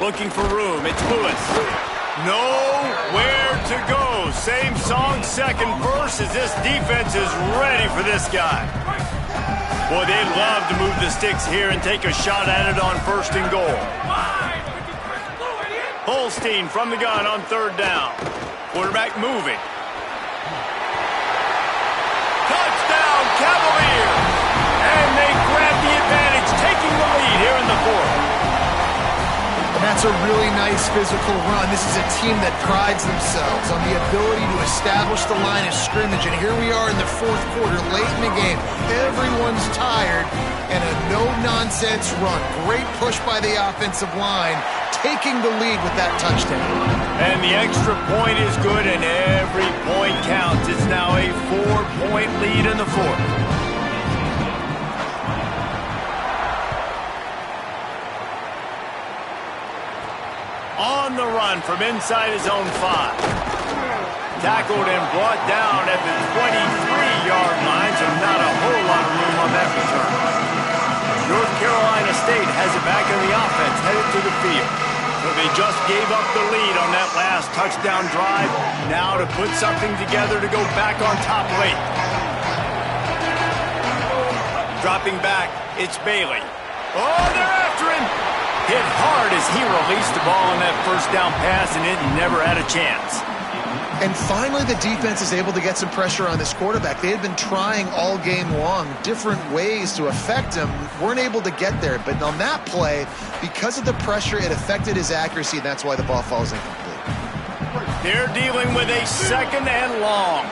Looking for room. It's Lewis. Nowhere to go. Same song, second verse, as this defense is ready for this guy. Boy, they'd love to move the sticks here and take a shot at it on 1st and goal. Holstein from the gun on 3rd down. Quarterback moving. Touchdown, Cavaliers! And they grab the advantage, taking the lead here in the 4th. And that's a really nice physical run. This is a team that prides themselves on the ability to establish the line of scrimmage. And here we are in the 4th quarter, late in the game. Everyone's tired, and a no-nonsense run. Great push by the offensive line, taking the lead with that touchdown. And the extra point is good, and every point counts. It's now a 4-point lead in the 4th. On the run from inside his own 5. Tackled and brought down at the 23-yard line, so not a whole lot of room on that return. North Carolina State has it back in the offense, headed to the field. So they just gave up the lead on that last touchdown drive. Now to put something together to go back on top late. Dropping back, it's Bailey. Oh, they're after him! Hit hard as he released the ball on that first down pass, and it never had a chance. And finally, the defense is able to get some pressure on this quarterback. They had been trying all game long different ways to affect him, weren't able to get there. But on that play, because of the pressure, it affected his accuracy, and that's why the ball falls incomplete. They're dealing with a 2nd and long.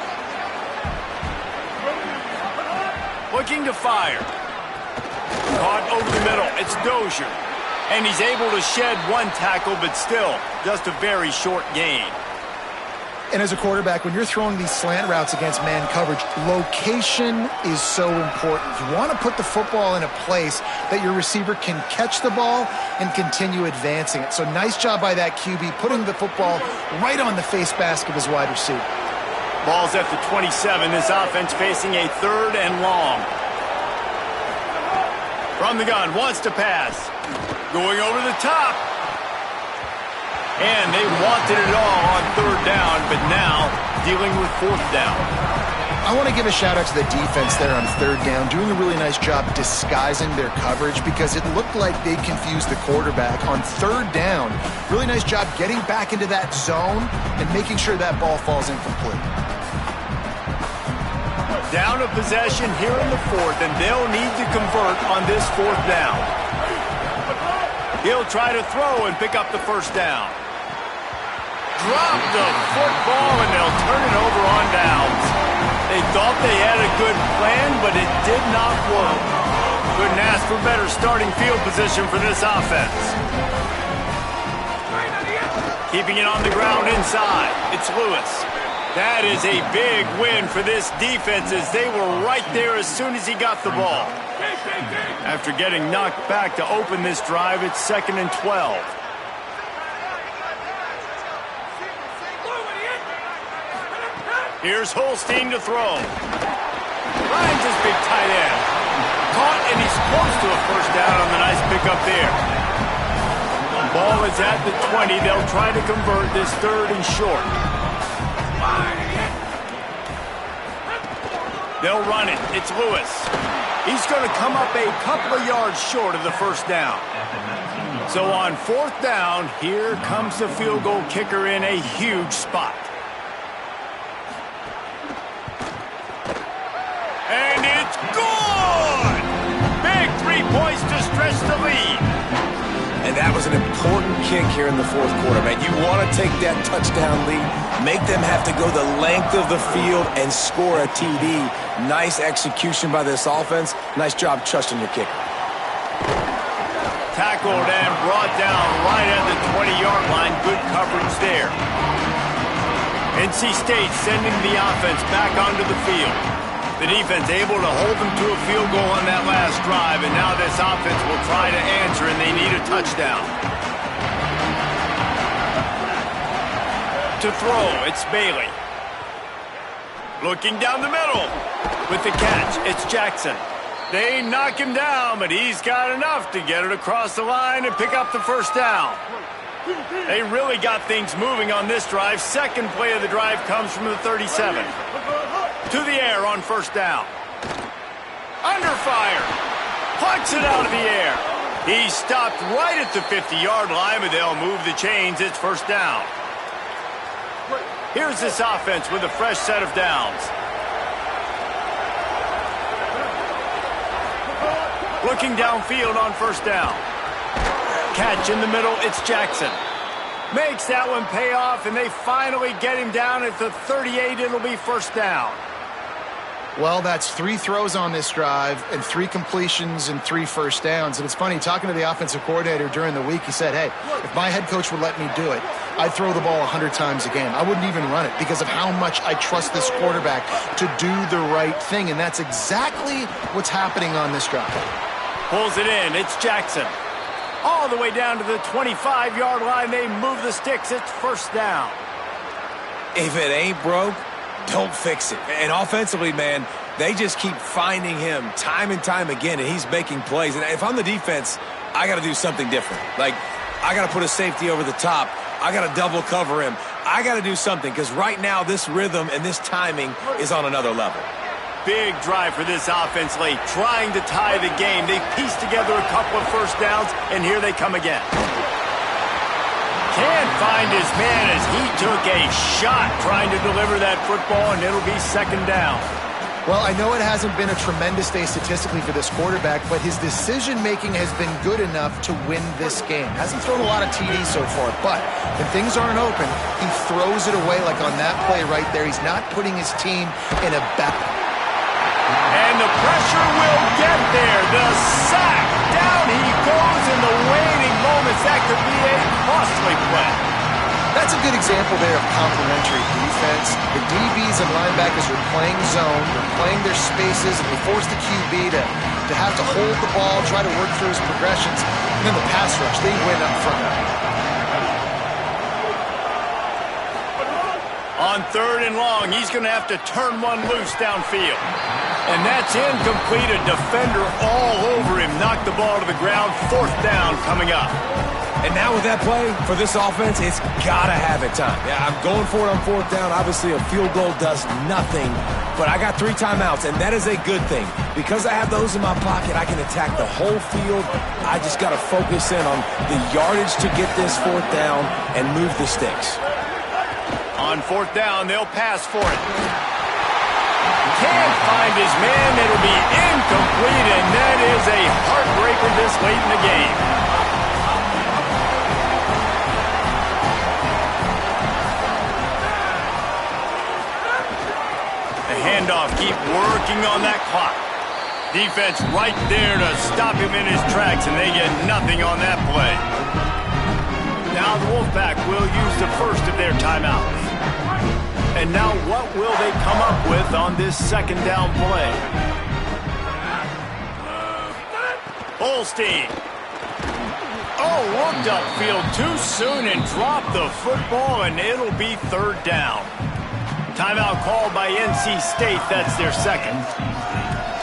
Looking to fire. Caught over the middle. It's Dozier. And he's able to shed one tackle, but still just a very short gain. And as a quarterback, when you're throwing these slant routes against man coverage, location is so important. You want to put the football in a place that your receiver can catch the ball and continue advancing it. So nice job by that QB, putting the football right on the face mask of his wide receiver. Ball's at the 27. This offense facing a 3rd and long. From the gun, wants to pass. Going over the top. And they wanted it all on 3rd down, but now dealing with 4th down. I want to give a shout out to the defense there on 3rd down, doing a really nice job disguising their coverage because it looked like they confused the quarterback on 3rd down. Really nice job getting back into that zone and making sure that ball falls incomplete. Down a possession here in the 4th, and they'll need to convert on this 4th down. He'll try to throw and pick up the first down. Drop the football, and they'll turn it over on downs. They thought they had a good plan, but it did not work. Couldn't ask for better starting field position for this offense. Keeping it on the ground inside. It's Lewis. That is a big win for this defense as they were right there as soon as he got the ball. After getting knocked back to open this drive, it's 2nd and 12. Here's Holstein to throw. Finds his big tight end. caught, and he's close to a first down on the nice pickup there. Ball is at the 20. They'll try to convert this 3rd and short. They'll run it. It's Lewis. He's going to come up a couple of yards short of the first down. So on 4th down, here comes the field goal kicker in a huge spot. And it's good! Big 3 points to stretch the lead. And that was an important kick here in the 4th quarter, man. You want to take that touchdown lead, make them have to go the length of the field and score a TD. Nice execution by this offense. Nice job trusting your kicker. Tackled and brought down right at the 20-yard line. Good coverage there. NC State sending the offense back onto the field. The defense able to hold them to a field goal on that last drive, and now this offense will try to answer, and they need a touchdown. To throw, it's Bailey. Looking down the middle. With the catch, it's Jackson. They knock him down, but he's got enough to get it across the line and pick up the first down. They really got things moving on this drive. Second play of the drive comes from the 37. To the air on first down. Under fire. Puncts it out of the air. He stopped right at the 50-yard line, but they'll move the chains. It's first down. Here's this offense with a fresh set of downs. Looking downfield on first down. Catch in the middle, it's Jackson. Makes that one pay off, and they finally get him down at the 38. It'll be first down. Well, that's 3 throws on this drive and 3 completions and 3 first downs. And it's funny, talking to the offensive coordinator during the week, he said, hey, if my head coach would let me do it, I'd throw the ball 100 times a game. I wouldn't even run it because of how much I trust this quarterback to do the right thing. And that's exactly what's happening on this drive. Pulls it in. It's Jackson. All the way down to the 25-yard line. They move the sticks. It's first down. If it ain't broke, don't fix it. And offensively, man, they just keep finding him time and time again, and he's making plays. And if I'm the defense, I got to do something different. Like, I got to put a safety over the top. I got to double cover him. I got to do something because right now this rhythm and this timing is on another level. Big drive for this offense late, trying to tie the game. They pieced together a couple of first downs, and here they come again. Can't find his man as he took a shot trying to deliver that football, and it'll be second down. Well, I know it hasn't been a tremendous day statistically for this quarterback, but his decision-making has been good enough to win this game. Hasn't thrown a lot of TDs so far, but when things aren't open, he throws it away like on that play right there. He's not putting his team in a bad... And the pressure will get there. The sack. Down he goes in the waning moments. That could be a costly play. That's a good example there of complementary defense. The DBs and linebackers are playing zone. They're playing their spaces, and they force the QB to have to hold the ball, try to work through his progressions. And then the pass rush, they win up front. On 3rd and long, he's going to have to turn one loose downfield. And that's incomplete. A defender all over him. Knocked the ball to the ground. 4th down coming up. And now with that play, for this offense, it's got to have it time. Yeah, I'm going for it on 4th down. Obviously, a field goal does nothing. But I got 3 timeouts, and that is a good thing. Because I have those in my pocket, I can attack the whole field. I just got to focus in on the yardage to get this 4th down and move the sticks. On 4th down, they'll pass for it. Can't find his man. It'll be incomplete, and that is a heartbreaker this late in the game. The handoff, keep working on that clock. Defense right there to stop him in his tracks, and they get nothing on that play. Now the Wolfpack will use the first of their timeouts. And now what will they come up with on this second down play? Holstein. Oh, looked upfield too soon and dropped the football, and it'll be 3rd down. Timeout called by NC State. That's their second.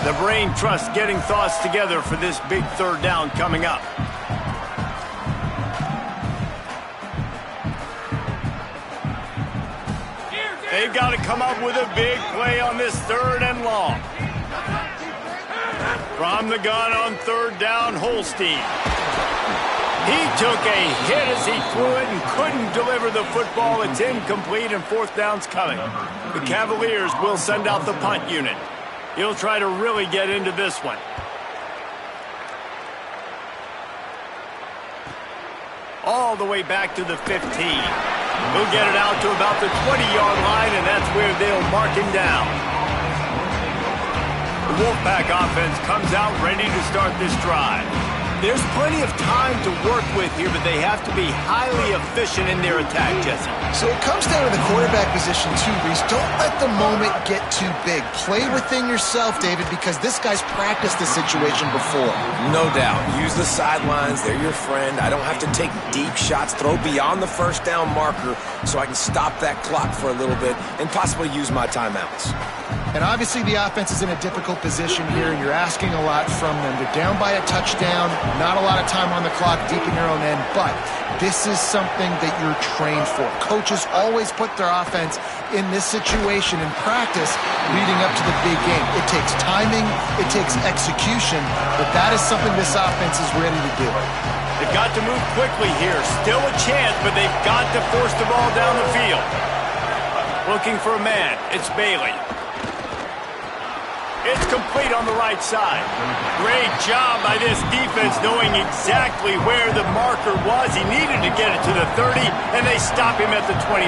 The brain trust getting thoughts together for this big third down coming up. They've got to come up with a big play on this third and long. From the gun on third down, Holstein. He took a hit as he threw it and couldn't deliver the football. It's incomplete and fourth down's coming. The Cavaliers will send out the punt unit. He'll try to really get into this one. All the way back to the 15. He'll get it out to about the 20-yard line, and that's where they'll mark him down. The Wolfpack offense comes out ready to start this drive. There's plenty of time to work with here, but they have to be highly efficient in their attack, Jesse. So it comes down to the quarterback position too, Reese. Don't let the moment get too big. Play within yourself, David, because this guy's practiced the situation before. No doubt. Use the sidelines. They're your friend. I don't have to take deep shots, throw beyond the first down marker so I can stop that clock for a little bit and possibly use my timeouts. And obviously the offense is in a difficult position here, and you're asking a lot from them. They're down by a touchdown, not a lot of time on the clock, deep in your own end, but this is something that you're trained for. Coaches always put their offense in this situation in practice leading up to the big game. It takes timing, it takes execution, but that is something this offense is ready to do. They've got to move quickly here. Still a chance, but they've got to force the ball down the field. Looking for a man. It's Bailey. It's complete on the right side. Great job by this defense knowing exactly where the marker was. He needed to get it to the 30, and they stop him at the 29.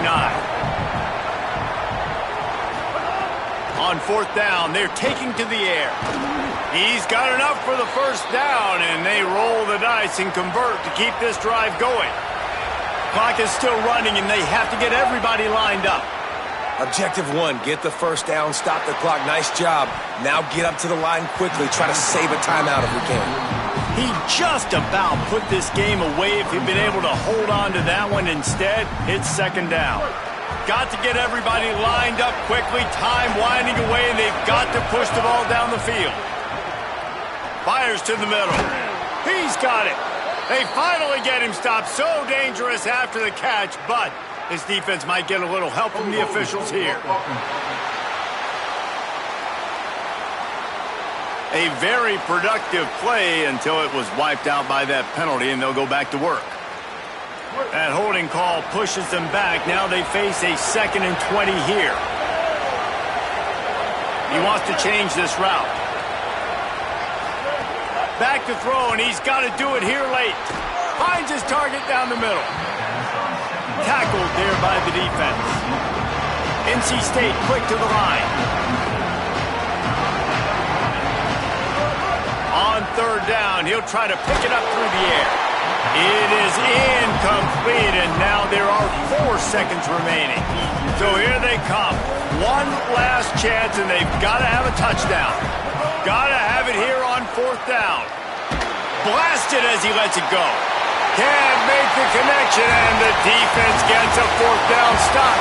On fourth down, they're taking to the air. He's got enough for the first down, and they roll the dice and convert to keep this drive going. Clock is still running, and they have to get everybody lined up. Objective one, get the first down, stop the clock. Nice job. Now get up to the line quickly. Try to save a timeout if we can. He just about put this game away if he'd been able to hold on to that one. Instead, it's second down. Got to get everybody lined up quickly. Time winding away, and they've got to push the ball down the field. Fires to the middle. He's got it. They finally get him stopped. So dangerous after the catch, but his defense might get a little help from the officials here. A very productive play until it was wiped out by that penalty, and they'll go back to work. That holding call pushes them back. Now they face a 2nd and 20 here. He wants to change this route. Back to throw, and he's got to do it here late. Finds his target down the middle. Tackled there by the defense. NC State quick to the line. On third down, he'll try to pick it up through the air. It is incomplete, and now there are 4 seconds remaining. So here they come. One last chance, and they've got to have a touchdown. Got to have it here on fourth down. Blasted as he lets it go. Can't make the connection, and the defense gets a fourth down stop.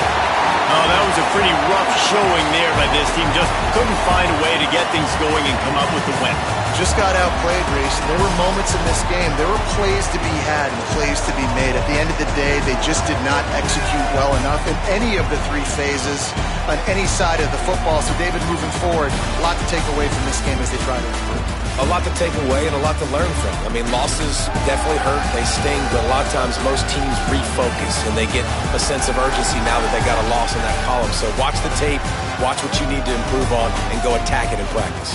Oh, that was a pretty rough showing there by this team. Just couldn't find a way to get things going and come up with the win. Just got outplayed, Reese. There were moments in this game. There were plays to be had and plays to be made. At the end of the day, they just did not execute well enough in any of the 3 phases on any side of the football. So, David, moving forward, a lot to take away from this game as they try to improve. A lot to take away and a lot to learn from. I mean, losses definitely hurt. They sting, but a lot of times most teams refocus and they get a sense of urgency now that they got a loss in that column. So watch the tape, watch what you need to improve on, and go attack it in practice.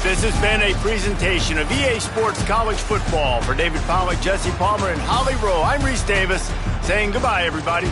This has been a presentation of EA Sports College Football. For David Pollack, Jesse Palmer, and Holly Rowe, I'm Reese Davis saying goodbye, everybody.